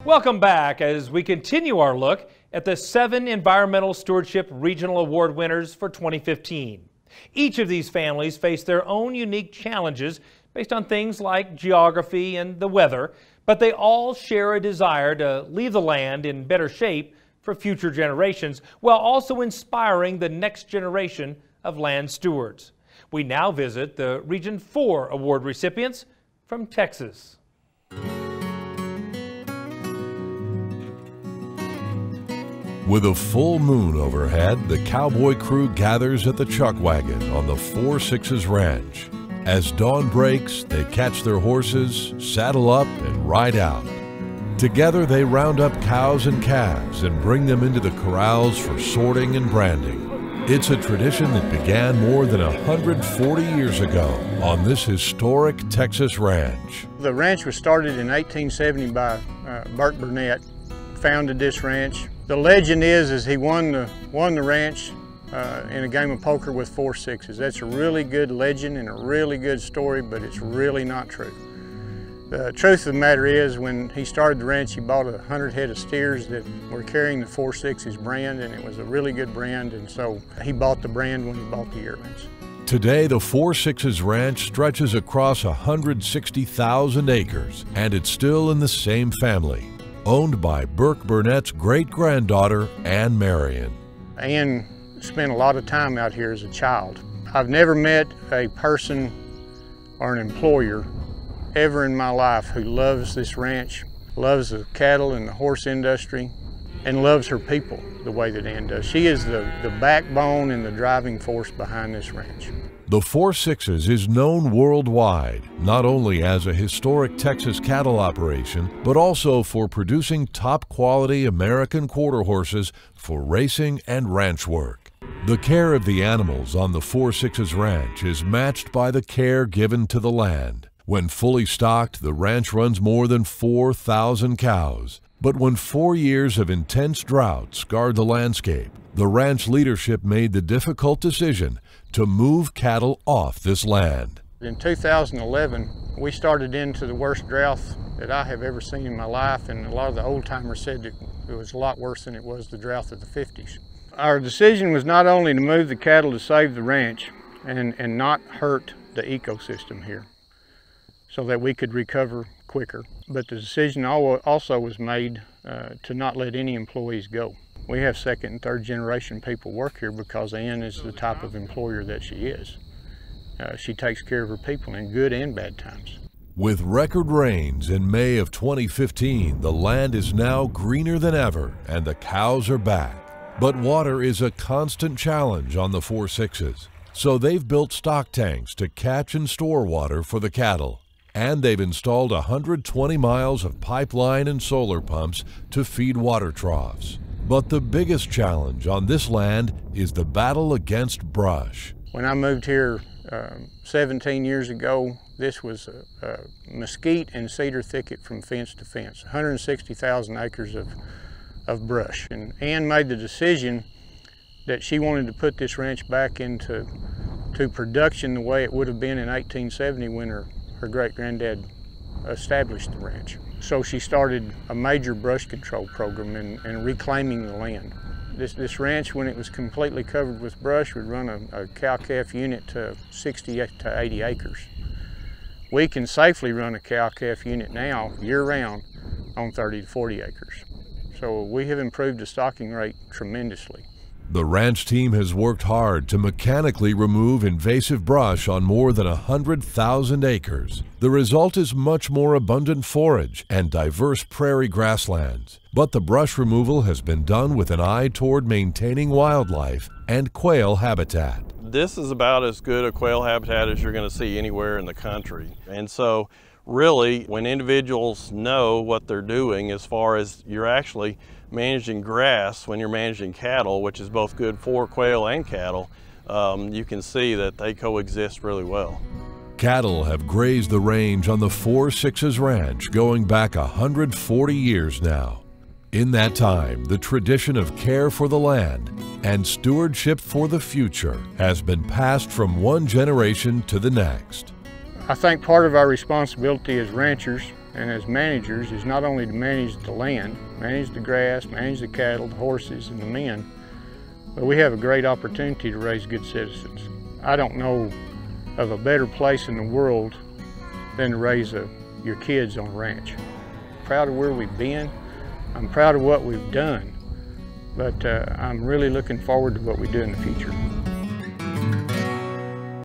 Welcome back as we continue our look at the 7 Environmental Stewardship Regional Award winners for 2015. Each of these families face their own unique challenges based on things like geography and the weather, but they all share a desire to leave the land in better shape for future generations while also inspiring the next generation of land stewards. We now visit the Region 4 award recipients from Texas. With a full moon overhead, the cowboy crew gathers at the chuck wagon on the 4 Sixes Ranch. As dawn breaks, they catch their horses, saddle up, and ride out. Together, they round up cows and calves and bring them into the corrals for sorting and branding. It's a tradition that began more than 140 years ago on this historic Texas ranch. The ranch was started in 1870 by Burt Burnett, founded this ranch. The legend is he won the ranch in a game of poker with 4 sixes. That's a really good legend and a really good story, but it's really not true. The truth of the matter is, when he started the ranch, he bought 100 head of steers that were carrying the 4 Sixes brand, and it was a really good brand, and so he bought the brand when he bought the yearlings. Today, the 4 Sixes Ranch stretches across 160,000 acres, and it's still in the same family, owned by Burke Burnett's great-granddaughter, Ann Marion. Ann spent a lot of time out here as a child. I've never met a person or an employer ever in my life who loves this ranch, loves the cattle and the horse industry, and loves her people the way that Ann does. She is the backbone and the driving force behind this ranch. The 4 Sixes is known worldwide, not only as a historic Texas cattle operation, but also for producing top-quality American quarter horses for racing and ranch work. The care of the animals on the 4 Sixes Ranch is matched by the care given to the land. When fully stocked, the ranch runs more than 4,000 cows. But when 4 years of intense drought scarred the landscape, the ranch leadership made the difficult decision to move cattle off this land. In 2011, we started into the worst drought that I have ever seen in my life, and a lot of the old-timers said that it was a lot worse than it was the drought of the 50s. Our decision was not only to move the cattle to save the ranch and not hurt the ecosystem here, so that we could recover quicker. But the decision also was made to not let any employees go. We have 2nd and 3rd generation people work here because Ann is the type of employer that she is. She takes care of her people in good and bad times. With record rains in May of 2015, the land is now greener than ever and the cows are back. But water is a constant challenge on the 4 Sixes. So they've built stock tanks to catch and store water for the cattle. And they've installed 120 miles of pipeline and solar pumps to feed water troughs. But the biggest challenge on this land is the battle against brush. When I moved here 17 years ago, this was a mesquite and cedar thicket from fence to fence, 160,000 acres of brush. And Ann made the decision that she wanted to put this ranch back into production the way it would have been in 1870 when her great-granddad established the ranch. So she started a major brush control program and reclaiming the land. This ranch, when it was completely covered with brush, would run a cow-calf unit to 60 to 80 acres. We can safely run a cow-calf unit now, year-round, on 30 to 40 acres. So we have improved the stocking rate tremendously. The ranch team has worked hard to mechanically remove invasive brush on more than 100,000 acres. The result is much more abundant forage and diverse prairie grasslands. But the brush removal has been done with an eye toward maintaining wildlife and quail habitat. This is about as good a quail habitat as you're going to see anywhere in the country. And so really, when individuals know what they're doing as far as you're actually managing grass when you're managing cattle, which is both good for quail and cattle, you can see that they coexist really well. Cattle have grazed the range on the 4 Sixes Ranch going back 140 years now. In that time, the tradition of care for the land and stewardship for the future has been passed from one generation to the next. I think part of our responsibility as ranchers and as managers is not only to manage the land, manage the grass, manage the cattle, the horses, and the men, but we have a great opportunity to raise good citizens. I don't know of a better place in the world than to raise your kids on a ranch. Proud of where we've been. I'm proud of what we've done, but I'm really looking forward to what we do in the future.